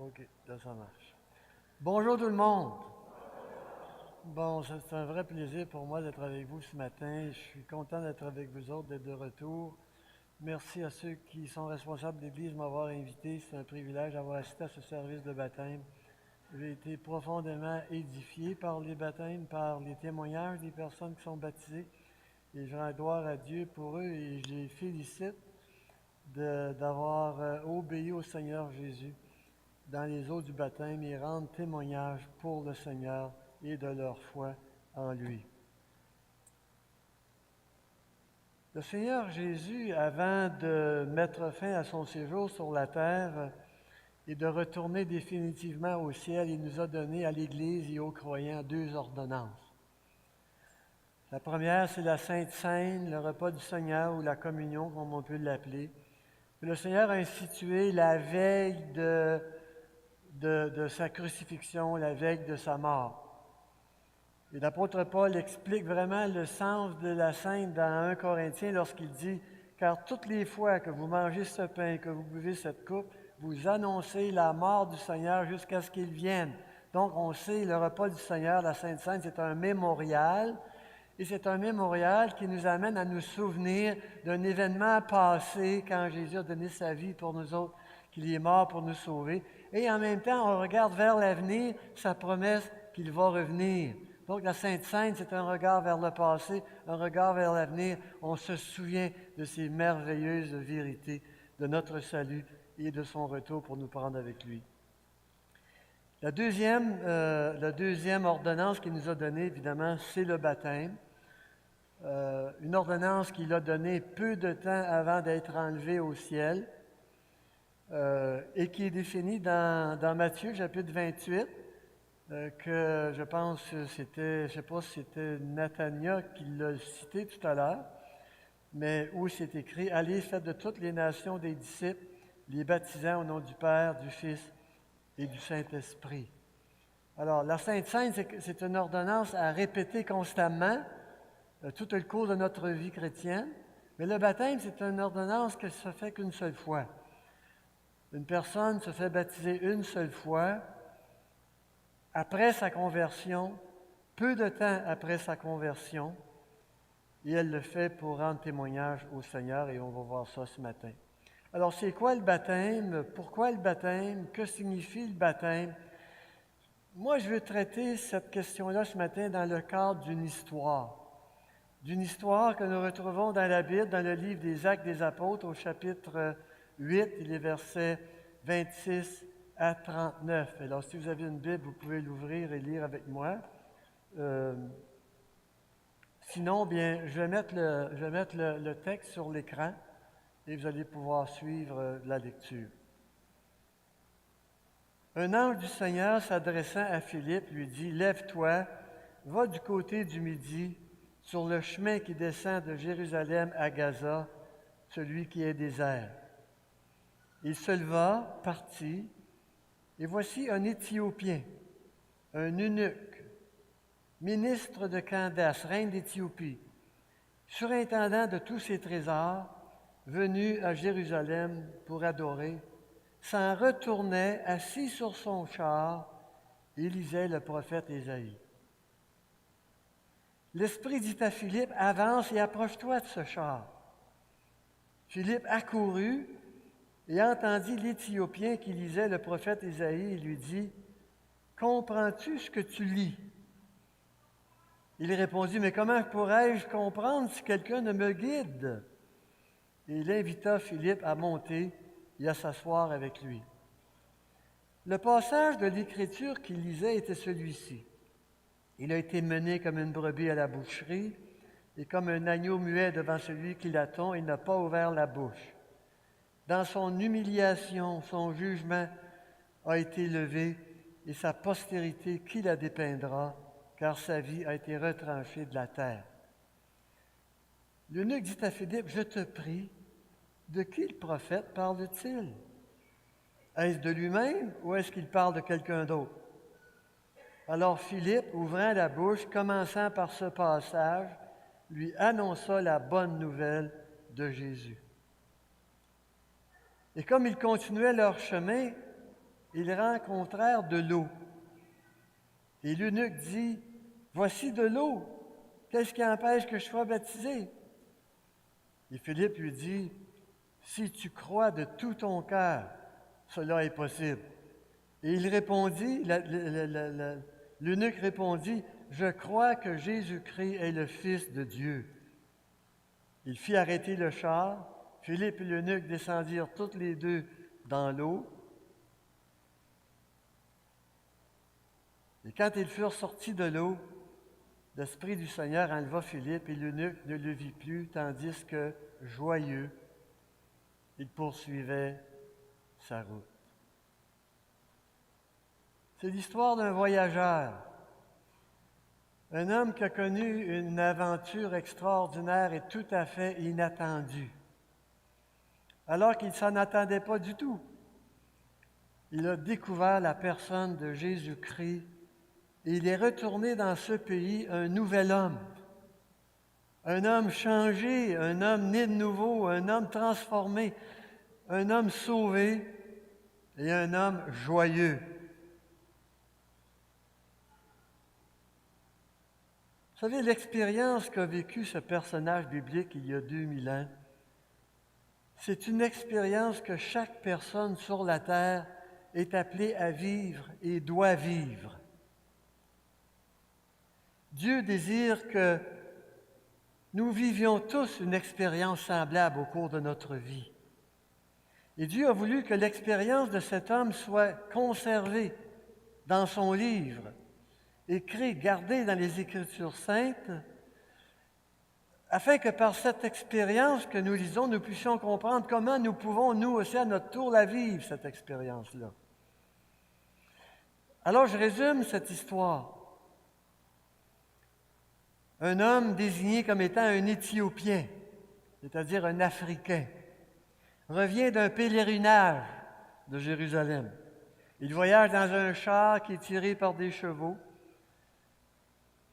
OK, là ça marche. Bonjour tout le monde. Bon, c'est un vrai plaisir pour moi d'être avec vous ce matin. Je suis content d'être avec vous autres, d'être de retour. Merci à ceux qui sont responsables de l'Église de m'avoir invité. C'est un privilège d'avoir assisté à ce service de baptême. J'ai été profondément édifié par les baptêmes, par les témoignages des personnes qui sont baptisées. Et je rends gloire à Dieu pour eux et je les félicite d'avoir obéi au Seigneur Jésus dans les eaux du baptême et rendre témoignage pour le Seigneur et de leur foi en lui. Le Seigneur Jésus, avant de mettre fin à son séjour sur la terre et de retourner définitivement au ciel, il nous a donné à l'Église et aux croyants 2 ordonnances. La première, c'est la Sainte Seine, le repas du Seigneur ou la communion, comme on peut l'appeler. Le Seigneur a institué la veille de sa crucifixion, la veille de sa mort. Et l'apôtre Paul explique vraiment le sens de la Sainte dans 1 Corinthiens lorsqu'il dit « Car toutes les fois que vous mangez ce pain, que vous buvez cette coupe, vous annoncez la mort du Seigneur jusqu'à ce qu'il vienne. » Donc, on sait, le repas du Seigneur, la Sainte Seine, c'est un mémorial. Et c'est un mémorial qui nous amène à nous souvenir d'un événement passé quand Jésus a donné sa vie pour nous autres, qu'il est mort pour nous sauver. Et en même temps, on regarde vers l'avenir, sa promesse qu'il va revenir. Donc la Sainte Seine, c'est un regard vers le passé, un regard vers l'avenir. On se souvient de ces merveilleuses vérités de notre salut et de son retour pour nous prendre avec lui. La deuxième ordonnance qu'il nous a donnée, évidemment, c'est le baptême. Une ordonnance qu'il a donnée peu de temps avant d'être enlevé au ciel et qui est définie dans Matthieu, chapitre 28, que je pense que c'était, je ne sais pas si c'était Nathania qui l'a cité tout à l'heure, mais où c'est écrit « Allez, faites de toutes les nations des disciples, les baptisant au nom du Père, du Fils et du Saint-Esprit. » Alors, la Sainte Seine, c'est une ordonnance à répéter constamment, tout le cours de notre vie chrétienne, mais le baptême, c'est une ordonnance que ça fait qu'une seule fois. Une personne se fait baptiser une seule fois après sa conversion, peu de temps après sa conversion, et elle le fait pour rendre témoignage au Seigneur, et on va voir ça ce matin. Alors, c'est quoi le baptême? Pourquoi le baptême? Que signifie le baptême? Moi, je veux traiter cette question-là ce matin dans le cadre d'une histoire que nous retrouvons dans la Bible, dans le livre des Actes des Apôtres, au chapitre 8, et les versets 26 à 39. Alors, si vous avez une Bible, vous pouvez l'ouvrir et lire avec moi. Sinon, bien, je vais mettre le texte sur l'écran et vous allez pouvoir suivre la lecture. Un ange du Seigneur s'adressant à Philippe lui dit « Lève-toi, va du côté du midi, sur le chemin qui descend de Jérusalem à Gaza, celui qui est désert. » Il se leva, partit, et voici un Éthiopien, un eunuque, ministre de Candace, reine d'Éthiopie, surintendant de tous ses trésors, venu à Jérusalem pour adorer, s'en retournait assis sur son char et lisait le prophète Ésaïe. L'Esprit dit à Philippe, « Avance et approche-toi de ce char. » Philippe accourut et entendit l'Éthiopien qui lisait le prophète Ésaïe et lui dit, « Comprends-tu ce que tu lis? » Il répondit, « Mais comment pourrais-je comprendre si quelqu'un ne me guide? » Et il invita Philippe à monter et à s'asseoir avec lui. Le passage de l'Écriture qu'il lisait était celui-ci. Il a été mené comme une brebis à la boucherie, et comme un agneau muet devant celui qui l'attend, il n'a pas ouvert la bouche. Dans son humiliation, son jugement a été levé, et sa postérité, qui la dépeindra, car sa vie a été retranchée de la terre. L'eunuque dit à Philippe, « Je te prie, de qui le prophète parle-t-il? Est-ce de lui-même ou est-ce qu'il parle de quelqu'un d'autre? » Alors Philippe, ouvrant la bouche, commençant par ce passage, lui annonça la bonne nouvelle de Jésus. Et comme ils continuaient leur chemin, ils rencontrèrent de l'eau. Et l'eunuque dit, « Voici de l'eau, qu'est-ce qui empêche que je sois baptisé? » Et Philippe lui dit, « Si tu crois de tout ton cœur, cela est possible. » Et il répondit, l'eunuque répondit, « Je crois que Jésus-Christ est le Fils de Dieu. » Il fit arrêter le char. Philippe et l'eunuque descendirent tous les deux dans l'eau. Et quand ils furent sortis de l'eau, l'Esprit du Seigneur enleva Philippe et l'eunuque ne le vit plus, tandis que, joyeux, il poursuivait sa route. C'est l'histoire d'un voyageur, un homme qui a connu une aventure extraordinaire et tout à fait inattendue, alors qu'il ne s'en attendait pas du tout. Il a découvert la personne de Jésus-Christ et il est retourné dans ce pays un nouvel homme, un homme changé, un homme né de nouveau, un homme transformé, un homme sauvé et un homme joyeux. Vous savez, l'expérience qu'a vécue ce personnage biblique il y a 2000 ans, c'est une expérience que chaque personne sur la terre est appelée à vivre et doit vivre. Dieu désire que nous vivions tous une expérience semblable au cours de notre vie. Et Dieu a voulu que l'expérience de cet homme soit conservée dans son livre, écrit, gardé dans les Écritures saintes, afin que par cette expérience que nous lisons, nous puissions comprendre comment nous pouvons, nous aussi, à notre tour, la vivre, cette expérience-là. Alors, je résume cette histoire. Un homme désigné comme étant un Éthiopien, c'est-à-dire un Africain, revient d'un pèlerinage de Jérusalem. Il voyage dans un char qui est tiré par des chevaux.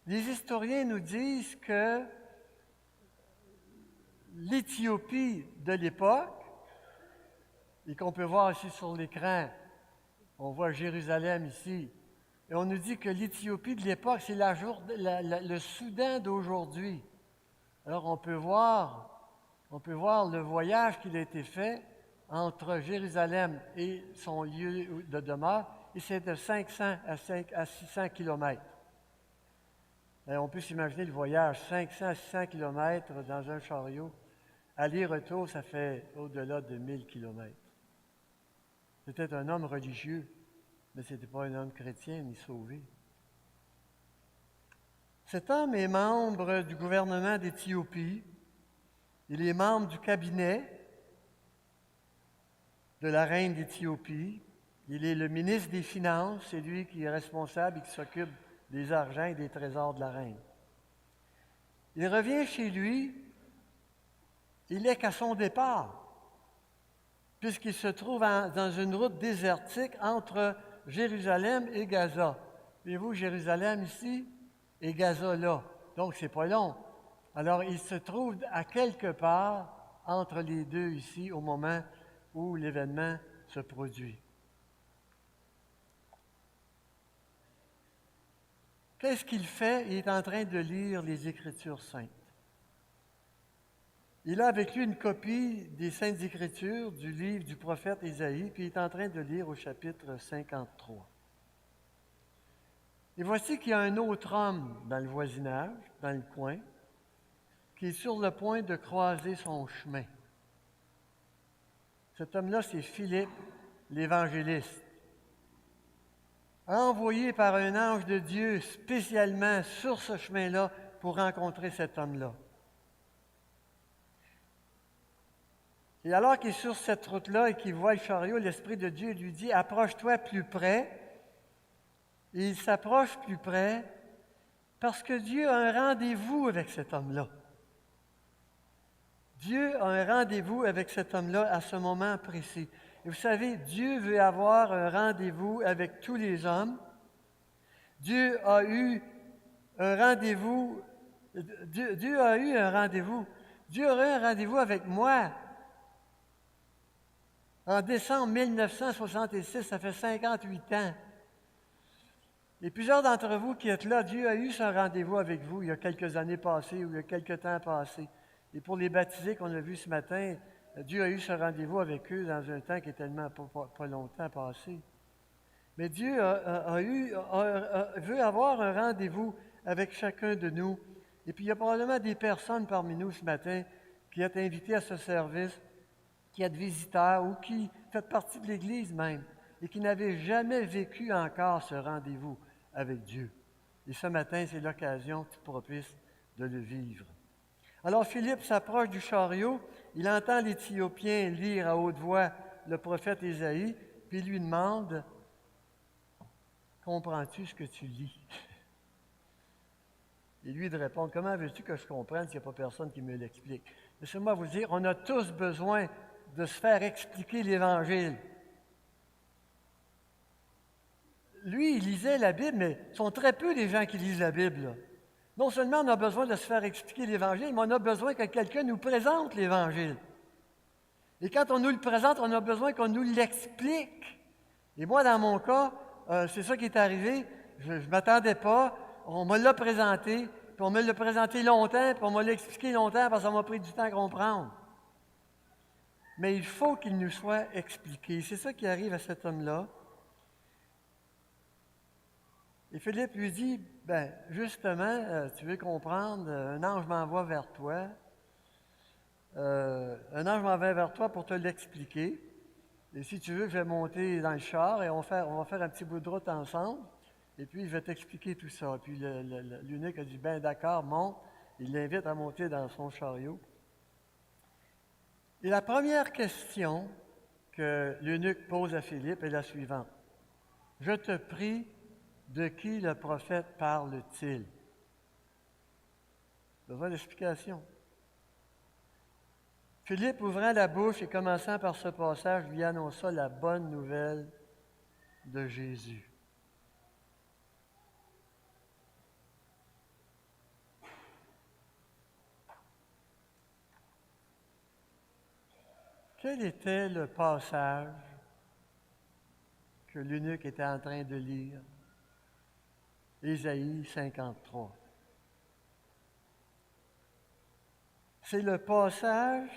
Les historiens nous disent que l'Éthiopie de l'époque, et qu'on peut voir ici sur l'écran, on voit Jérusalem ici, et on nous dit que l'Éthiopie de l'époque, c'est le Soudan d'aujourd'hui. Alors on peut voir le voyage qui a été fait entre Jérusalem et son lieu de demeure, et c'est de 500 à 600 kilomètres. Et on peut s'imaginer le voyage, 500 à 600 kilomètres dans un chariot. Aller-retour, ça fait au-delà de 1000 kilomètres. C'était un homme religieux, mais ce n'était pas un homme chrétien ni sauvé. Cet homme est membre du gouvernement d'Éthiopie. Il est membre du cabinet de la reine d'Éthiopie. Il est le ministre des Finances, c'est lui qui est responsable et qui s'occupe des argents et des trésors de la reine. Il revient chez lui, il n'est qu'à son départ, puisqu'il se trouve dans une route désertique entre Jérusalem et Gaza. Voyez-vous, Jérusalem ici et Gaza là. Donc, c'est pas long. Alors, il se trouve à quelque part entre les deux ici au moment où l'événement se produit. Qu'est-ce qu'il fait? Il est en train de lire les Écritures saintes. Il a avec lui une copie des Saintes Écritures du livre du prophète Ésaïe, puis il est en train de lire au chapitre 53. Et voici qu'il y a un autre homme dans le voisinage, dans le coin, qui est sur le point de croiser son chemin. Cet homme-là, c'est Philippe, l'évangéliste, envoyé par un ange de Dieu spécialement sur ce chemin-là pour rencontrer cet homme-là. Et alors qu'il est sur cette route-là et qu'il voit le chariot, l'Esprit de Dieu lui dit « Approche-toi plus près ». Et il s'approche plus près parce que Dieu a un rendez-vous avec cet homme-là. Dieu a un rendez-vous avec cet homme-là à ce moment précis. Et vous savez, Dieu veut avoir un rendez-vous avec tous les hommes. Dieu a eu un rendez-vous. Dieu a eu un rendez-vous. Dieu aurait un rendez-vous avec moi. En décembre 1966, ça fait 58 ans. Et plusieurs d'entre vous qui êtes là, Dieu a eu son rendez-vous avec vous il y a quelques années passées ou il y a quelques temps passés. Et pour les baptisés qu'on a vus ce matin, Dieu a eu ce rendez-vous avec eux dans un temps qui est tellement pas longtemps passé. Mais Dieu veut avoir un rendez-vous avec chacun de nous. Et puis il y a probablement des personnes parmi nous ce matin qui êtes invités à ce service, qui êtes visiteurs ou qui faites partie de l'Église même et qui n'avez jamais vécu encore ce rendez-vous avec Dieu. Et ce matin, c'est l'occasion toute propice de le vivre. Alors Philippe s'approche du chariot, il entend l'Éthiopien lire à haute voix le prophète Ésaïe, puis il lui demande « Comprends-tu ce que tu lis? » Et lui de répondre « Comment veux-tu que je comprenne s'il n'y a pas personne qui me l'explique? » Laissez-moi vous dire, on a tous besoin de se faire expliquer l'Évangile. Lui, il lisait la Bible, mais ce sont très peu les gens qui lisent la Bible, là. Non seulement on a besoin de se faire expliquer l'Évangile, mais on a besoin que quelqu'un nous présente l'Évangile. Et quand on nous le présente, on a besoin qu'on nous l'explique. Et moi, dans mon cas, c'est ça qui est arrivé. Je ne m'attendais pas. On me l'a présenté, puis on me l'a présenté longtemps, puis on me l'a expliqué longtemps parce que ça m'a pris du temps à comprendre. Mais il faut qu'il nous soit expliqué. C'est ça qui arrive à cet homme-là. Et Philippe lui dit, « Ben, justement, tu veux comprendre, un ange m'envoie vers toi. Un ange m'envoie vers toi pour te l'expliquer. Et si tu veux, je vais monter dans le char et on va faire un petit bout de route ensemble. Et puis, je vais t'expliquer tout ça. » Puis l'eunuque a dit, « Ben, d'accord, monte. » Il l'invite à monter dans son chariot. Et la première question que l'eunuque pose à Philippe est la suivante. « Je te prie, de qui le prophète parle-t-il? » Besoin d'explication. Philippe, ouvrant la bouche et commençant par ce passage, lui annonça la bonne nouvelle de Jésus. Quel était le passage que l'eunuque était en train de lire? Ésaïe 53. C'est le passage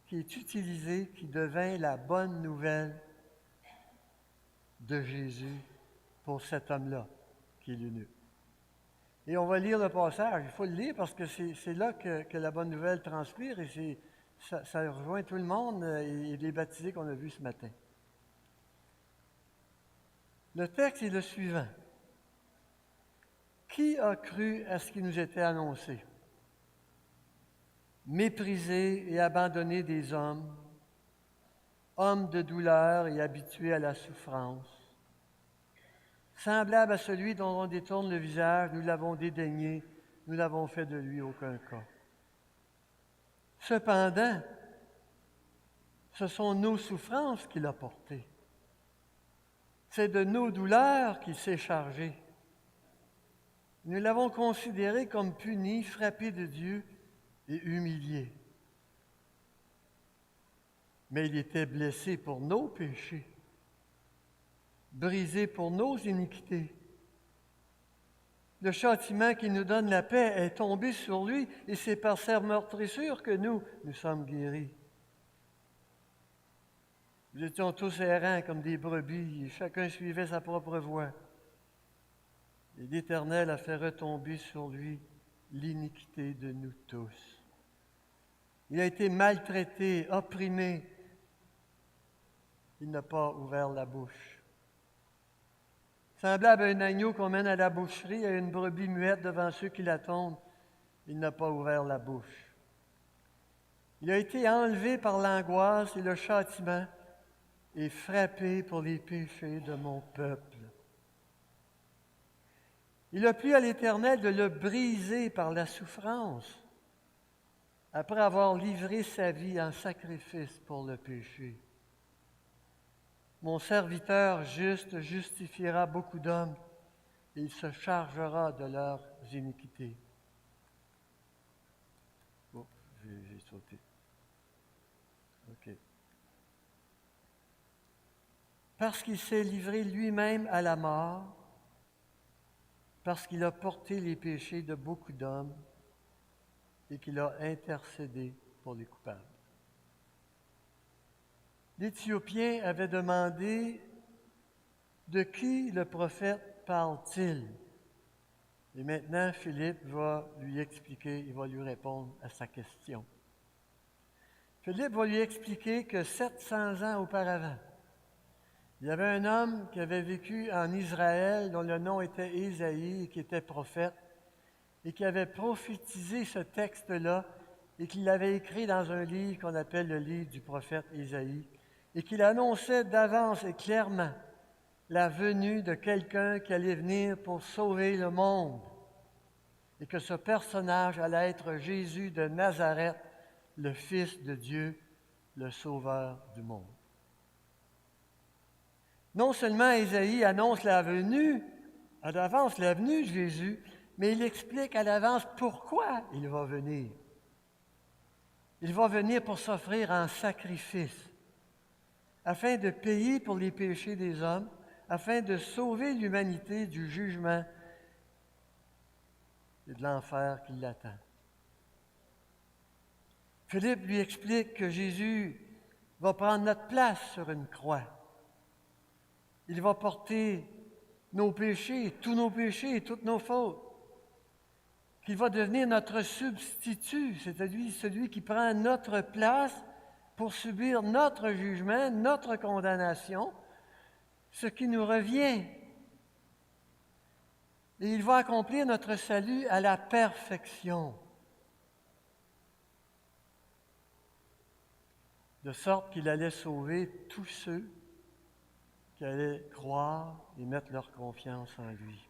qui est utilisé, qui devint la bonne nouvelle de Jésus pour cet homme-là, qui est l'eunuque. Et on va lire le passage. Il faut le lire parce que c'est là que la bonne nouvelle transpire et ça rejoint tout le monde et les baptisés qu'on a vus ce matin. Le texte est le suivant. Qui a cru à ce qui nous était annoncé? Méprisé et abandonné des hommes, homme de douleur et habitué à la souffrance. Semblable à celui dont on détourne le visage, nous l'avons dédaigné, nous n'avons fait de lui aucun cas. Cependant, ce sont nos souffrances qu'il a portées. C'est de nos douleurs qu'il s'est chargé. Nous l'avons considéré comme puni, frappé de Dieu et humilié. Mais il était blessé pour nos péchés, brisé pour nos iniquités. Le châtiment qui nous donne la paix est tombé sur lui et c'est par sa meurtrissure que nous sommes guéris. Nous étions tous errants comme des brebis et chacun suivait sa propre voie. Et l'Éternel a fait retomber sur lui l'iniquité de nous tous. Il a été maltraité, opprimé. Il n'a pas ouvert la bouche. Semblable à un agneau qu'on mène à la boucherie, à une brebis muette devant ceux qui l'attendent, il n'a pas ouvert la bouche. Il a été enlevé par l'angoisse et le châtiment et frappé pour les péchés de mon peuple. Il a plu à l'Éternel de le briser par la souffrance, après avoir livré sa vie en sacrifice pour le péché. Mon serviteur juste justifiera beaucoup d'hommes et il se chargera de leurs iniquités. Oh, j'ai sauté. OK. parce qu'il s'est livré lui-même à la mort, parce qu'il a porté les péchés de beaucoup d'hommes et qu'il a intercédé pour les coupables. L'Éthiopien avait demandé « De qui le prophète parle-t-il » Et maintenant, Philippe va lui expliquer, il va lui répondre à sa question. Philippe va lui expliquer que 700 ans auparavant, il y avait un homme qui avait vécu en Israël, dont le nom était Ésaïe, et qui était prophète, et qui avait prophétisé ce texte-là, et qu'il l'avait écrit dans un livre qu'on appelle le livre du prophète Ésaïe, et qu'il annonçait d'avance et clairement la venue de quelqu'un qui allait venir pour sauver le monde, et que ce personnage allait être Jésus de Nazareth, le Fils de Dieu, le Sauveur du monde. Non seulement Ésaïe annonce la venue, à l'avance la venue de Jésus, mais il explique à l'avance pourquoi il va venir. Il va venir pour s'offrir en sacrifice, afin de payer pour les péchés des hommes, afin de sauver l'humanité du jugement et de l'enfer qui l'attend. Philippe lui explique que Jésus va prendre notre place sur une croix. Il va porter nos péchés, toutes nos fautes. Qu'il va devenir notre substitut, c'est-à-dire celui qui prend notre place pour subir notre jugement, notre condamnation, ce qui nous revient. Et il va accomplir notre salut à la perfection, de sorte qu'il allait sauver tous ceux qui allaient croire et mettre leur confiance en lui.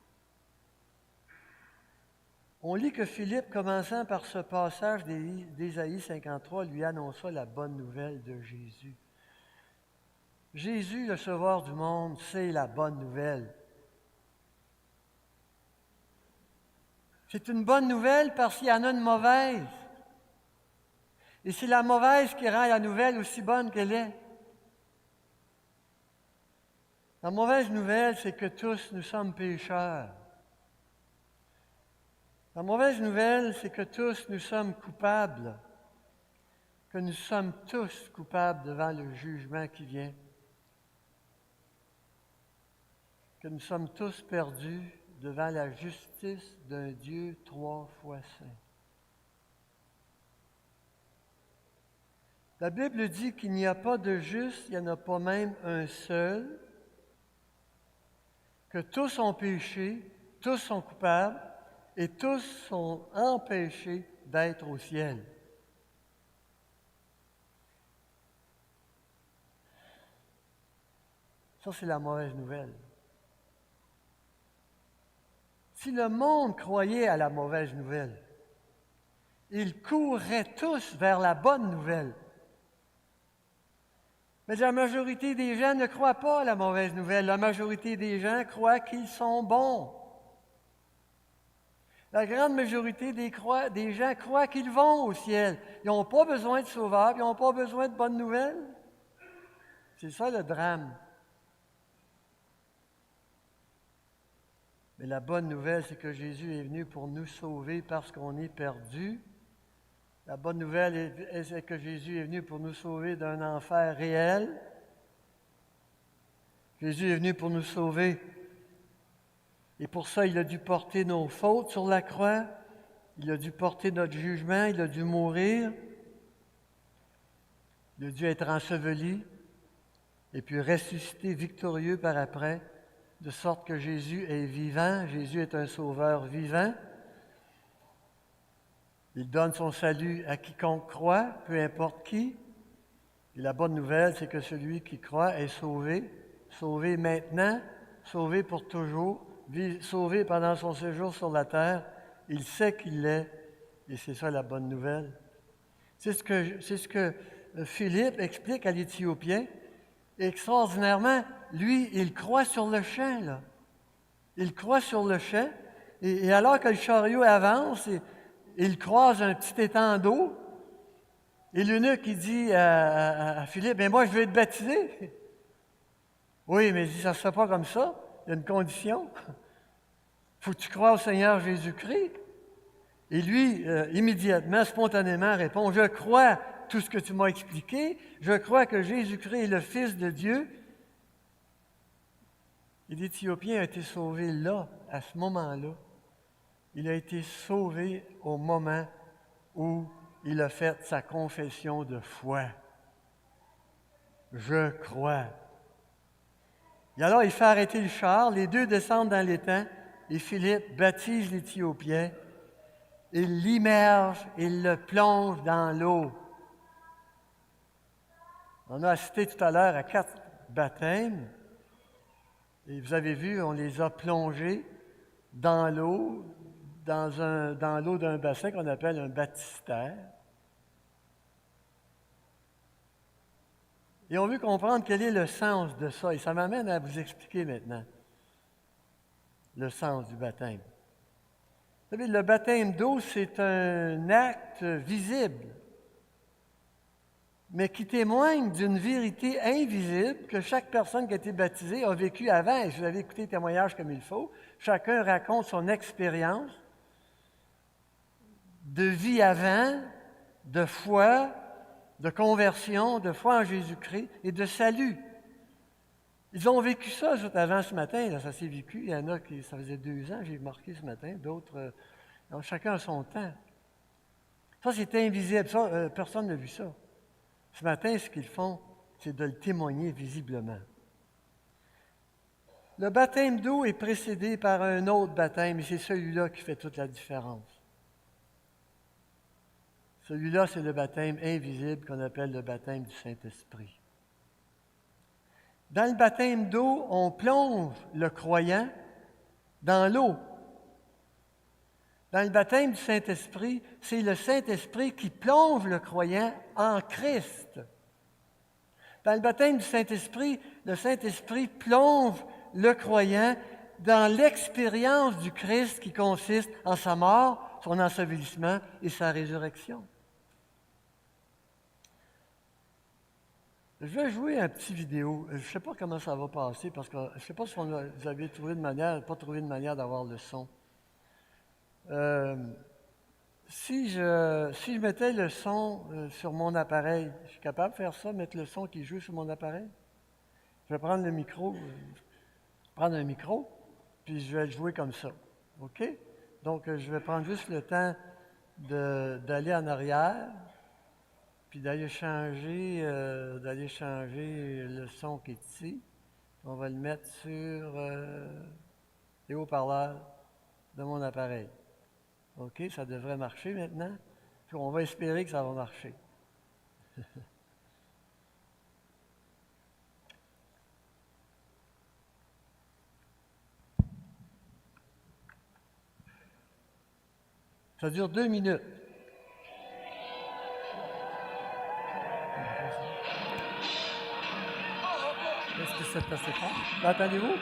On lit que Philippe, commençant par ce passage d'Ésaïe 53, lui annonça la bonne nouvelle de Jésus. Jésus, le Sauveur du monde, c'est la bonne nouvelle. C'est une bonne nouvelle parce qu'il y en a une mauvaise. Et c'est la mauvaise qui rend la nouvelle aussi bonne qu'elle est. La mauvaise nouvelle, c'est que tous nous sommes pécheurs. La mauvaise nouvelle, c'est que tous nous sommes coupables, que nous sommes tous coupables devant le jugement qui vient, que nous sommes tous perdus devant la justice d'un Dieu 3 fois saint. La Bible dit qu'il n'y a pas de juste, il n'y en a pas même un seul, que tous ont péché, tous sont coupables et tous sont empêchés d'être au ciel. Ça, c'est la mauvaise nouvelle. Si le monde croyait à la mauvaise nouvelle, ils courraient tous vers la bonne nouvelle. Mais la majorité des gens ne croient pas à la mauvaise nouvelle. La majorité des gens croient qu'ils sont bons. La grande majorité des gens croient qu'ils vont au ciel. Ils n'ont pas besoin de sauveur, ils n'ont pas besoin de bonnes nouvelles. C'est ça le drame. Mais la bonne nouvelle, c'est que Jésus est venu pour nous sauver parce qu'on est perdu. La bonne nouvelle, c'est que Jésus est venu pour nous sauver d'un enfer réel. Jésus est venu pour nous sauver. Et pour ça, il a dû porter nos fautes sur la croix. Il a dû porter notre jugement. Il a dû mourir. Il a dû être enseveli. Et puis ressusciter victorieux par après, de sorte que Jésus est vivant. Jésus est un sauveur vivant. Il donne son salut à quiconque croit, peu importe qui. Et la bonne nouvelle, c'est que celui qui croit est sauvé, sauvé maintenant, sauvé pour toujours, sauvé pendant son séjour sur la terre. Il sait qu'il l'est, et c'est ça la bonne nouvelle. C'est ce que Philippe explique à l'Éthiopien. Extraordinairement, lui, il croit sur le champ, là. Il croit sur le champ, et alors que le chariot avance, il croise un petit étang d'eau, et l'eunuque, il dit à Philippe, « Bien, moi, je veux être baptisé. » Oui, mais il dit, ça ne se fait pas comme ça. Il y a une condition. Il faut que tu crois au Seigneur Jésus-Christ. Et lui, immédiatement, spontanément, répond, je crois tout ce que tu m'as expliqué. Je crois que Jésus-Christ est le Fils de Dieu. Et l'Éthiopien a été sauvé là, à ce moment-là. Il a été sauvé au moment où il a fait sa confession de foi. Je crois. Et alors, il fait arrêter le char, les deux descendent dans l'étang, et Philippe baptise l'Éthiopien, il l'immerge, il le plonge dans l'eau. On a assisté tout à l'heure à 4 baptêmes, et vous avez vu, on les a plongés dans l'eau, dans l'eau d'un bassin qu'on appelle un baptistère. Et on veut comprendre quel est le sens de ça. Et ça m'amène à vous expliquer maintenant le sens du baptême. Vous savez, le baptême d'eau, c'est un acte visible, mais qui témoigne d'une vérité invisible que chaque personne qui a été baptisée a vécue avant. Et si vous avez écouté le témoignage comme il faut, chacun raconte son expérience de vie avant, de foi, de conversion, de foi en Jésus-Christ et de salut. Ils ont vécu ça avant ce matin, là, ça s'est vécu. Il y en a qui, ça faisait 2 ans, j'ai marqué ce matin, d'autres, chacun a son temps. Ça, c'est invisible, ça, personne n'a vu ça. Ce matin, ce qu'ils font, c'est de le témoigner visiblement. Le baptême d'eau est précédé par un autre baptême, et c'est celui-là qui fait toute la différence. Celui-là, c'est le baptême invisible qu'on appelle le baptême du Saint-Esprit. Dans le baptême d'eau, on plonge le croyant dans l'eau. Dans le baptême du Saint-Esprit, c'est le Saint-Esprit qui plonge le croyant en Christ. Dans le baptême du Saint-Esprit, le Saint-Esprit plonge le croyant dans l'expérience du Christ qui consiste en sa mort, son ensevelissement et sa résurrection. Je vais jouer un petit vidéo. Je ne sais pas comment ça va passer parce que je ne sais pas si vous avez pas trouvé de manière d'avoir le son. Si je mettais le son sur mon appareil, je suis capable de faire ça, mettre le son qui joue sur mon appareil? Je vais prendre un micro, puis je vais le jouer comme ça. OK? Donc, je vais prendre juste le temps d'aller en arrière, puis d'aller changer le son qui est ici. On va le mettre sur les haut-parleurs de mon appareil. OK, ça devrait marcher maintenant. Puis on va espérer que ça va marcher. Ça dure 2 minutes. Est-ce que c'est assez fort? L'entendez-vous?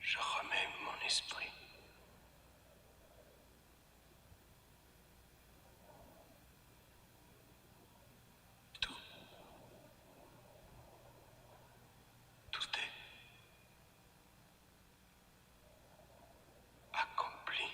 Je remets mon esprit. Tout est accompli.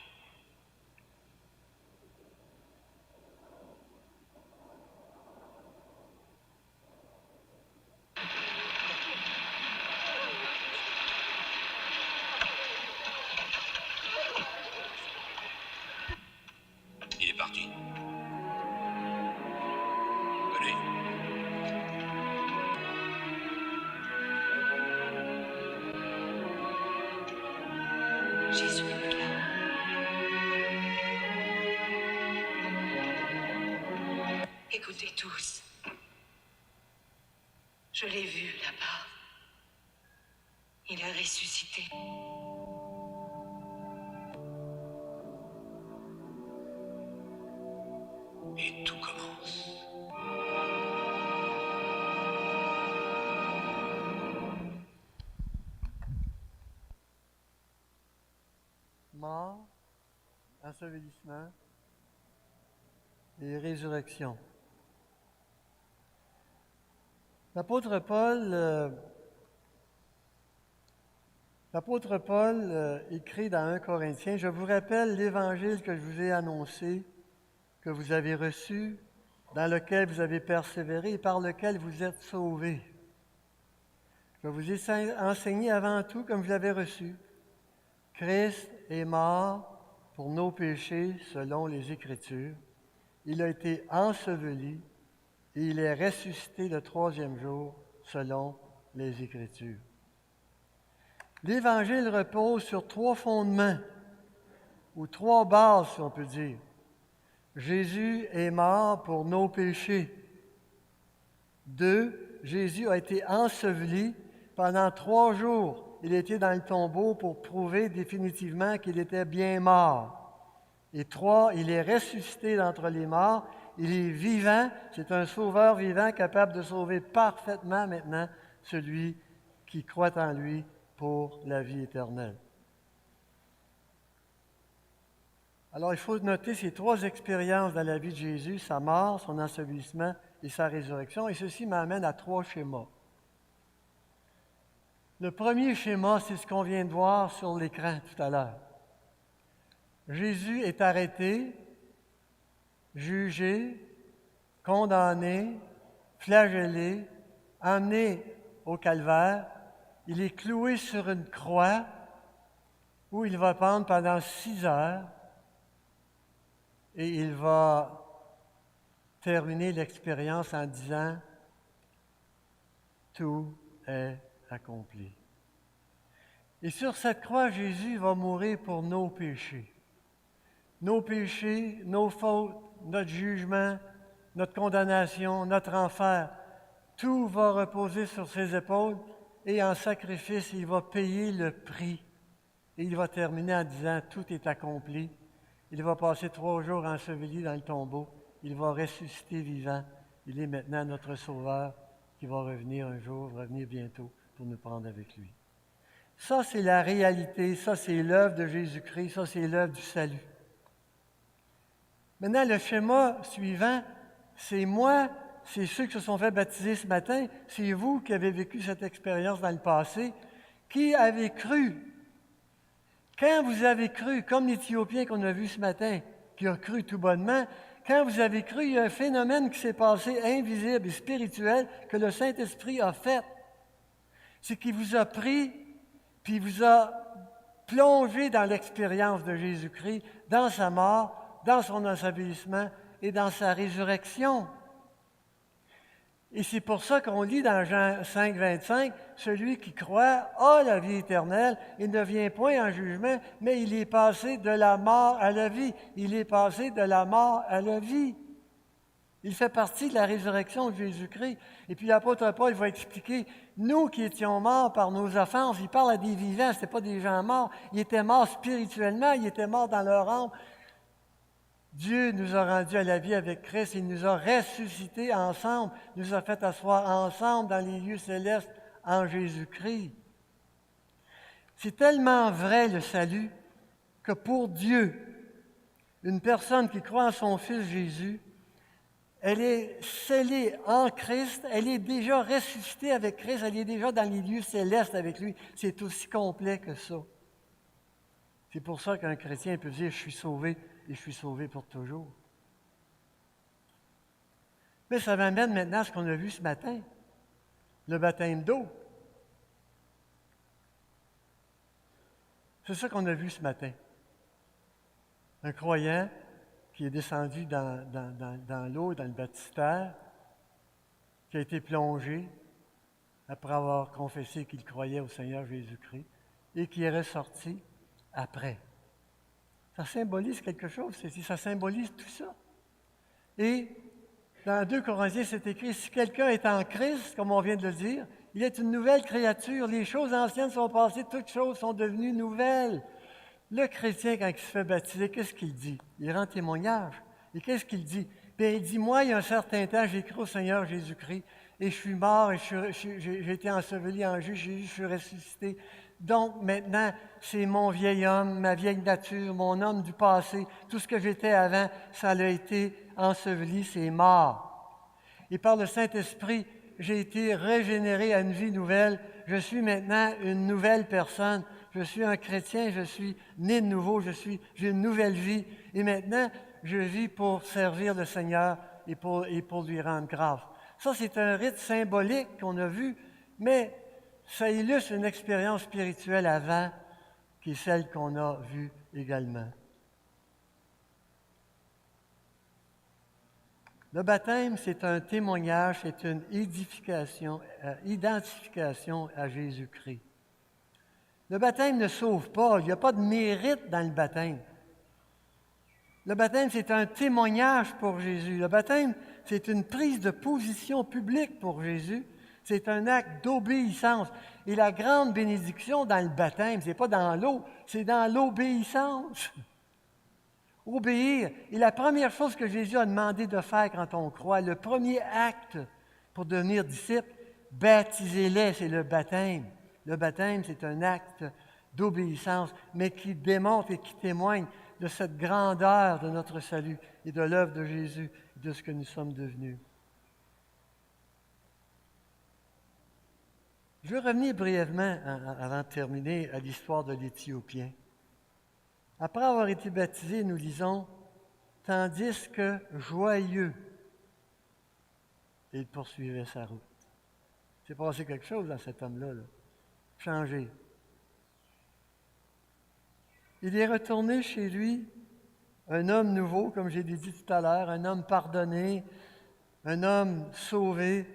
Il est parti. Allez. Jésus est là. Écoutez tous. Je l'ai vu là-bas. Il est ressuscité. Et tout commence. Mort, ensevelissement et résurrection. L'apôtre Paul écrit dans 1 Corinthiens, « Je vous rappelle l'Évangile que je vous ai annoncé, que vous avez reçu, dans lequel vous avez persévéré et par lequel vous êtes sauvés. Je vous ai enseigné avant tout comme vous l'avez reçu. Christ est mort pour nos péchés selon les Écritures. Il a été enseveli et il est ressuscité le troisième jour selon les Écritures. » L'Évangile repose sur 3 fondements, ou 3 bases, si on peut dire. Jésus est mort pour nos péchés. 2, Jésus a été enseveli pendant 3 jours. Il était dans le tombeau pour prouver définitivement qu'il était bien mort. Et 3, il est ressuscité d'entre les morts. Il est vivant. C'est un sauveur vivant capable de sauver parfaitement maintenant celui qui croit en lui pour la vie éternelle. Alors, il faut noter ces 3 expériences dans la vie de Jésus, sa mort, son ensevelissement et sa résurrection, et ceci m'amène à 3 schémas. Le premier schéma, c'est ce qu'on vient de voir sur l'écran tout à l'heure. Jésus est arrêté, jugé, condamné, flagellé, emmené au calvaire. Il est cloué sur une croix où il va pendre pendant 6 heures et il va terminer l'expérience en disant « Tout est accompli ». Et sur cette croix, Jésus va mourir pour nos péchés. Nos péchés, nos fautes, notre jugement, notre condamnation, notre enfer, tout va reposer sur ses épaules et en sacrifice, il va payer le prix. Et il va terminer en disant « Tout est accompli ». Il va passer 3 jours enseveli dans le tombeau. Il va ressusciter vivant. Il est maintenant notre Sauveur qui va revenir un jour, revenir bientôt pour nous prendre avec lui. Ça, c'est la réalité. Ça, c'est l'œuvre de Jésus-Christ. Ça, c'est l'œuvre du salut. Maintenant, le schéma suivant, c'est moi, c'est ceux qui se sont fait baptiser ce matin, c'est vous qui avez vécu cette expérience dans le passé, qui avez cru. Quand vous avez cru, comme l'Éthiopien qu'on a vu ce matin, qui a cru tout bonnement, quand vous avez cru, il y a un phénomène qui s'est passé invisible et spirituel que le Saint-Esprit a fait. C'est qu'il vous a pris, puis il vous a plongé dans l'expérience de Jésus-Christ, dans sa mort, dans son ensevelissement et dans sa résurrection. Et c'est pour ça qu'on lit dans Jean 5, 25, « Celui qui croit a la vie éternelle, il ne vient point en jugement, mais il est passé de la mort à la vie. » Il est passé de la mort à la vie. Il fait partie de la résurrection de Jésus-Christ. Et puis l'apôtre Paul va expliquer, nous qui étions morts par nos offenses, il parle à des vivants, ce n'étaient pas des gens morts, ils étaient morts spirituellement, ils étaient morts dans leur âme. Dieu nous a rendus à la vie avec Christ, il nous a ressuscités ensemble, nous a fait asseoir ensemble dans les lieux célestes en Jésus-Christ. C'est tellement vrai le salut que pour Dieu, une personne qui croit en son Fils Jésus, elle est scellée en Christ, elle est déjà ressuscitée avec Christ, elle est déjà dans les lieux célestes avec lui. C'est aussi complet que ça. C'est pour ça qu'un chrétien peut dire « Je suis sauvé » et je suis sauvé pour toujours. Mais ça m'amène maintenant à ce qu'on a vu ce matin, le baptême d'eau. C'est ça qu'on a vu ce matin. Un croyant qui est descendu dans l'eau, dans le baptistère, qui a été plongé après avoir confessé qu'il croyait au Seigneur Jésus-Christ et qui est ressorti après. Ça symbolise quelque chose, ça symbolise tout ça. Et Dans 2 Corinthiens, c'est écrit, si quelqu'un est en Christ, comme on vient de le dire, il est une nouvelle créature. Les choses anciennes sont passées, toutes choses sont devenues nouvelles. Le chrétien, quand il se fait baptiser, qu'est-ce qu'il dit? Il rend témoignage. Et qu'est-ce qu'il dit? Bien, il dit, moi, il y a un certain temps, j'ai cru au Seigneur Jésus-Christ, et je suis mort, et j'ai été enseveli en Jésus, je suis ressuscité. Donc, maintenant, c'est mon vieil homme, ma vieille nature, mon homme du passé. Tout ce que j'étais avant, ça a été enseveli, c'est mort. Et par le Saint-Esprit, j'ai été régénéré à une vie nouvelle. Je suis maintenant une nouvelle personne. Je suis un chrétien, je suis né de nouveau, j'ai une nouvelle vie. Et maintenant, je vis pour servir le Seigneur et pour lui rendre grâce. Ça, c'est un rite symbolique qu'on a vu, mais ça illustre une expérience spirituelle avant, qui est celle qu'on a vue également. Le baptême, c'est un témoignage, c'est une identification à Jésus-Christ. Le baptême ne sauve pas, il n'y a pas de mérite dans le baptême. Le baptême, c'est un témoignage pour Jésus. Le baptême, c'est une prise de position publique pour Jésus. C'est un acte d'obéissance. Et la grande bénédiction dans le baptême, ce n'est pas dans l'eau, c'est dans l'obéissance. Obéir. Et la première chose que Jésus a demandé de faire quand on croit, le premier acte pour devenir disciple, baptisez-les, c'est le baptême. Le baptême, c'est un acte d'obéissance, mais qui démontre et qui témoigne de cette grandeur de notre salut et de l'œuvre de Jésus et de ce que nous sommes devenus. Je veux revenir brièvement, avant de terminer, à l'histoire de l'Éthiopien. Après avoir été baptisé, nous lisons « Tandis que, joyeux, il poursuivait sa route. » Il s'est passé quelque chose dans cet homme-là, changé. Il est retourné chez lui, un homme nouveau, comme j'ai dit tout à l'heure, un homme pardonné, un homme sauvé.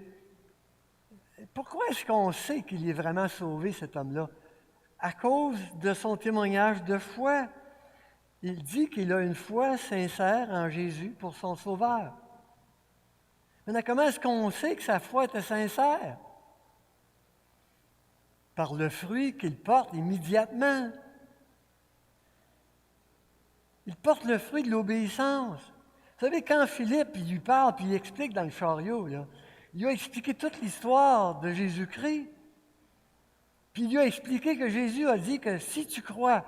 Pourquoi est-ce qu'on sait qu'il est vraiment sauvé, cet homme-là? À cause de son témoignage de foi. Il dit qu'il a une foi sincère en Jésus pour son sauveur. Maintenant, comment est-ce qu'on sait que sa foi était sincère? Par le fruit qu'il porte immédiatement. Il porte le fruit de l'obéissance. Vous savez, quand Philippe il lui parle, puis il explique dans le chariot, là, il lui a expliqué toute l'histoire de Jésus-Christ. Puis il lui a expliqué que Jésus a dit que si tu crois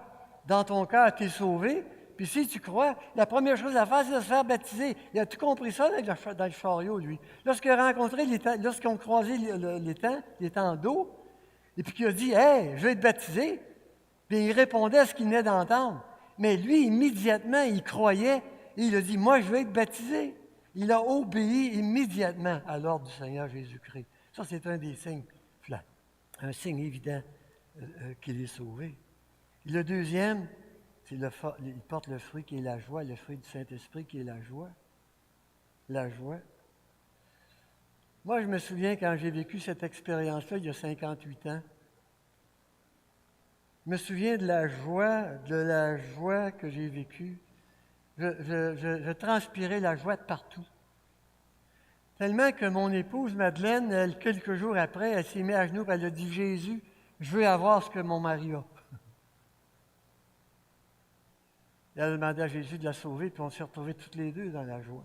dans ton cœur, tu es sauvé. Puis si tu crois, la première chose à faire, c'est de se faire baptiser. Il a tout compris ça dans le chariot, lui. Lorsqu'ils ont croisé l'étang d'eau, et puis qu'il a dit « Hey, je vais être baptisé », puis il répondait à ce qu'il venait d'entendre. Mais lui, immédiatement, il croyait, et il a dit « Moi, je vais être baptisé ». Il a obéi immédiatement à l'ordre du Seigneur Jésus-Christ. Ça, c'est un des signes, un signe évident qu'il est sauvé. Et le deuxième, il porte le fruit qui est la joie, le fruit du Saint-Esprit qui est la joie. La joie. Moi, je me souviens quand j'ai vécu cette expérience-là, il y a 58 ans, je me souviens de la joie que j'ai vécue. Je transpirais la joie de partout. Tellement que mon épouse, Madeleine, elle, quelques jours après, elle s'est mise à genoux et elle a dit « Jésus, je veux avoir ce que mon mari a. » Elle a demandé à Jésus de la sauver, puis on s'est retrouvés toutes les deux dans la joie.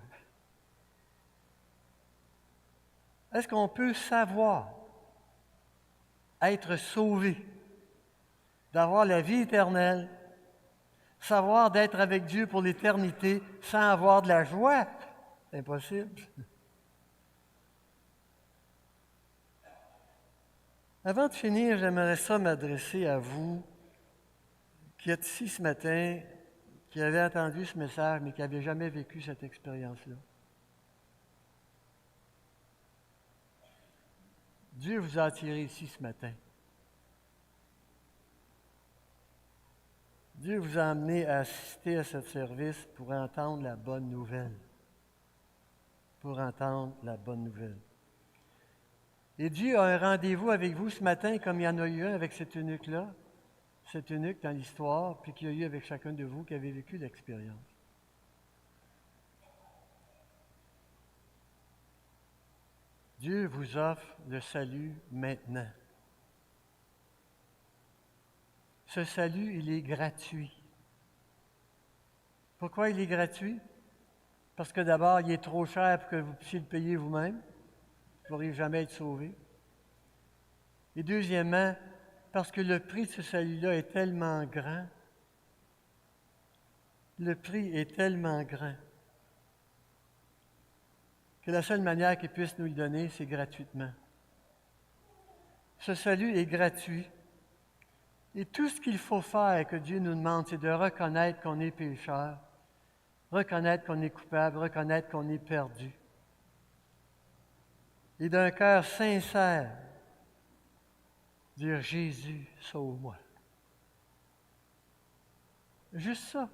Est-ce qu'on peut savoir être sauvé, d'avoir la vie éternelle, savoir d'être avec Dieu pour l'éternité sans avoir de la joie? C'est impossible. Avant de finir, j'aimerais ça m'adresser à vous qui êtes ici ce matin, qui avez entendu ce message, mais qui n'avez jamais vécu cette expérience-là. Dieu vous a attiré ici ce matin. Dieu vous a amené à assister à ce service pour entendre la bonne nouvelle. Pour entendre la bonne nouvelle. Et Dieu a un rendez-vous avec vous ce matin, comme il y en a eu un avec cet eunuque-là, cet eunuque dans l'histoire, puis qu'il y a eu avec chacun de vous qui avez vécu l'expérience. Dieu vous offre le salut maintenant. Ce salut, il est gratuit. Pourquoi il est gratuit? Parce que d'abord, il est trop cher pour que vous puissiez le payer vous-même. Vous ne pourrez jamais être sauvé. Et deuxièmement, parce que le prix de ce salut-là est tellement grand. Le prix est tellement grand que la seule manière qu'il puisse nous le donner, c'est gratuitement. Ce salut est gratuit. Et tout ce qu'il faut faire que Dieu nous demande, c'est de reconnaître qu'on est pécheur, reconnaître qu'on est coupable, reconnaître qu'on est perdu. Et d'un cœur sincère, dire « Jésus, sauve-moi ». Juste ça.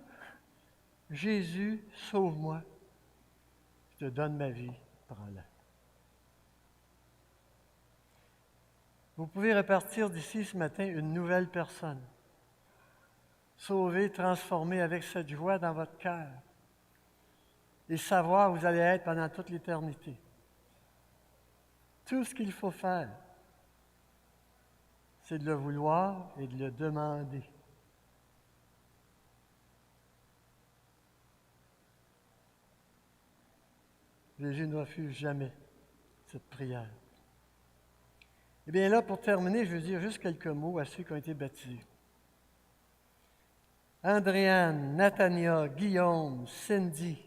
« Jésus, sauve-moi. Je te donne ma vie, prends-la. » Vous pouvez repartir d'ici ce matin une nouvelle personne, sauvée, transformée avec cette joie dans votre cœur et savoir où vous allez être pendant toute l'éternité. Tout ce qu'il faut faire, c'est de le vouloir et de le demander. Jésus ne refuse jamais cette prière. Eh bien là, pour terminer, je veux dire juste quelques mots à ceux qui ont été baptisés. Andréane, Nathania, Guillaume, Cindy,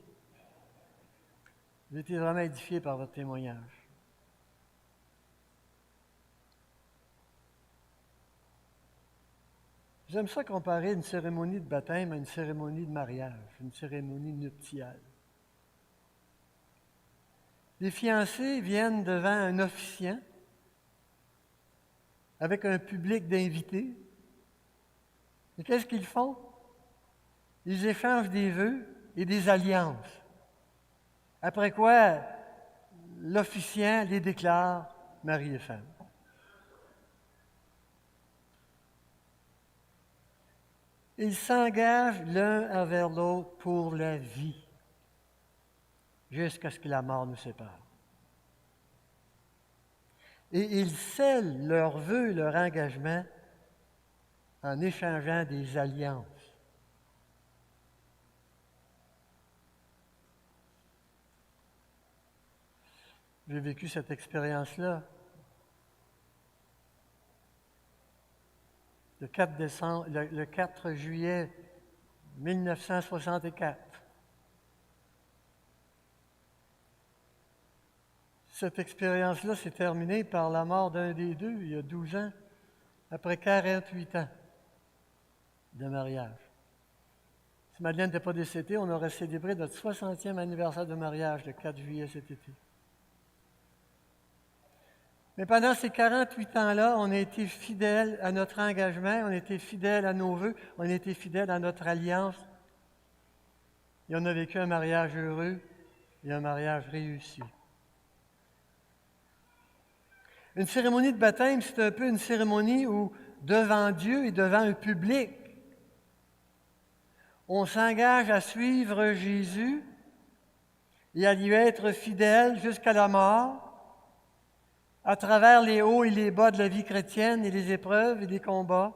j'ai été vraiment édifié par votre témoignage. J'aime ça comparer une cérémonie de baptême à une cérémonie de mariage, une cérémonie nuptiale. Les fiancés viennent devant un officiant avec un public d'invités. Et qu'est-ce qu'ils font? Ils échangent des vœux et des alliances. Après quoi, l'officiant les déclare mari et femme. Ils s'engagent l'un envers l'autre pour la vie, jusqu'à ce que la mort nous sépare. Et ils scellent leurs vœux, leur engagement, en échangeant des alliances. J'ai vécu cette expérience-là. Le 4 juillet 1964. Cette expérience-là s'est terminée par la mort d'un des deux, il y a 12 ans, après 48 ans de mariage. Si Madeleine n'était pas décédée, on aurait célébré notre 60e anniversaire de mariage le 4 juillet cet été. Mais pendant ces 48 ans-là, on a été fidèles à notre engagement, on a été fidèles à nos vœux, on a été fidèles à notre alliance. Et on a vécu un mariage heureux et un mariage réussi. Une cérémonie de baptême, c'est un peu une cérémonie où, devant Dieu et devant un public, on s'engage à suivre Jésus et à lui être fidèle jusqu'à la mort, à travers les hauts et les bas de la vie chrétienne et les épreuves et les combats.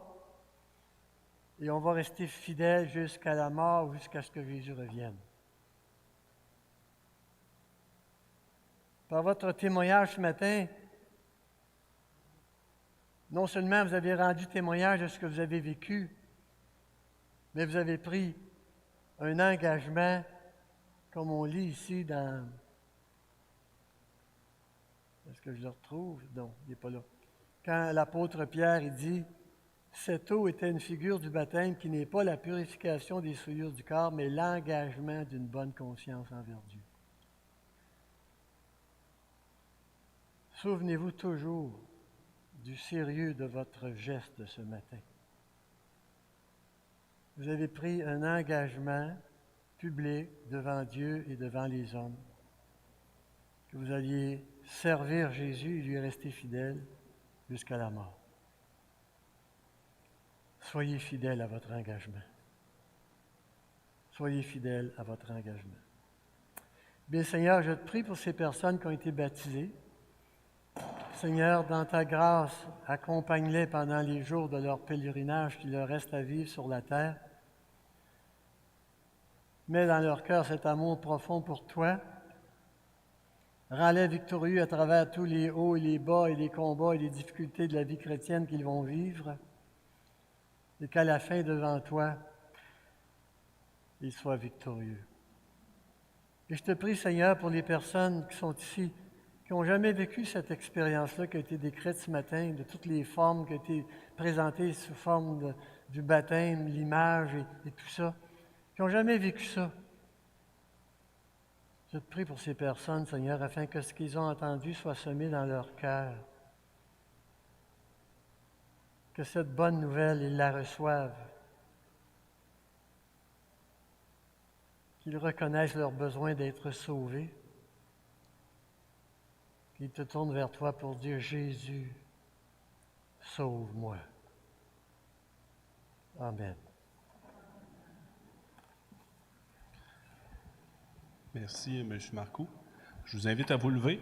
Et on va rester fidèle jusqu'à la mort, jusqu'à ce que Jésus revienne. Par votre témoignage ce matin, non seulement vous avez rendu témoignage de ce que vous avez vécu, mais vous avez pris un engagement, comme on lit ici dans... Est-ce que je le retrouve? Non, il n'est pas là. Quand l'apôtre Pierre il dit « Cette eau était une figure du baptême qui n'est pas la purification des souillures du corps, mais l'engagement d'une bonne conscience envers Dieu. » Souvenez-vous toujours du sérieux de votre geste ce matin. Vous avez pris un engagement public devant Dieu et devant les hommes, que vous alliez servir Jésus et lui rester fidèle jusqu'à la mort. Soyez fidèle à votre engagement. Soyez fidèle à votre engagement. Bien, Seigneur, je te prie pour ces personnes qui ont été baptisées. Seigneur, dans ta grâce, accompagne-les pendant les jours de leur pèlerinage qui leur reste à vivre sur la terre. Mets dans leur cœur cet amour profond pour toi. Rends-les victorieux à travers tous les hauts et les bas et les combats et les difficultés de la vie chrétienne qu'ils vont vivre. Et qu'à la fin, devant toi, ils soient victorieux. Et je te prie, Seigneur, pour les personnes qui sont ici, qui n'ont jamais vécu cette expérience-là qui a été décrite ce matin, de toutes les formes qui ont été présentées sous forme du baptême, l'image et tout ça, qui n'ont jamais vécu ça. Je te prie pour ces personnes, Seigneur, afin que ce qu'ils ont entendu soit semé dans leur cœur. Que cette bonne nouvelle, ils la reçoivent. Qu'ils reconnaissent leur besoin d'être sauvés. Qu'ils te tournent vers toi pour dire, Jésus, sauve-moi. Amen. Merci, M. Marcoux. Je vous invite à vous lever.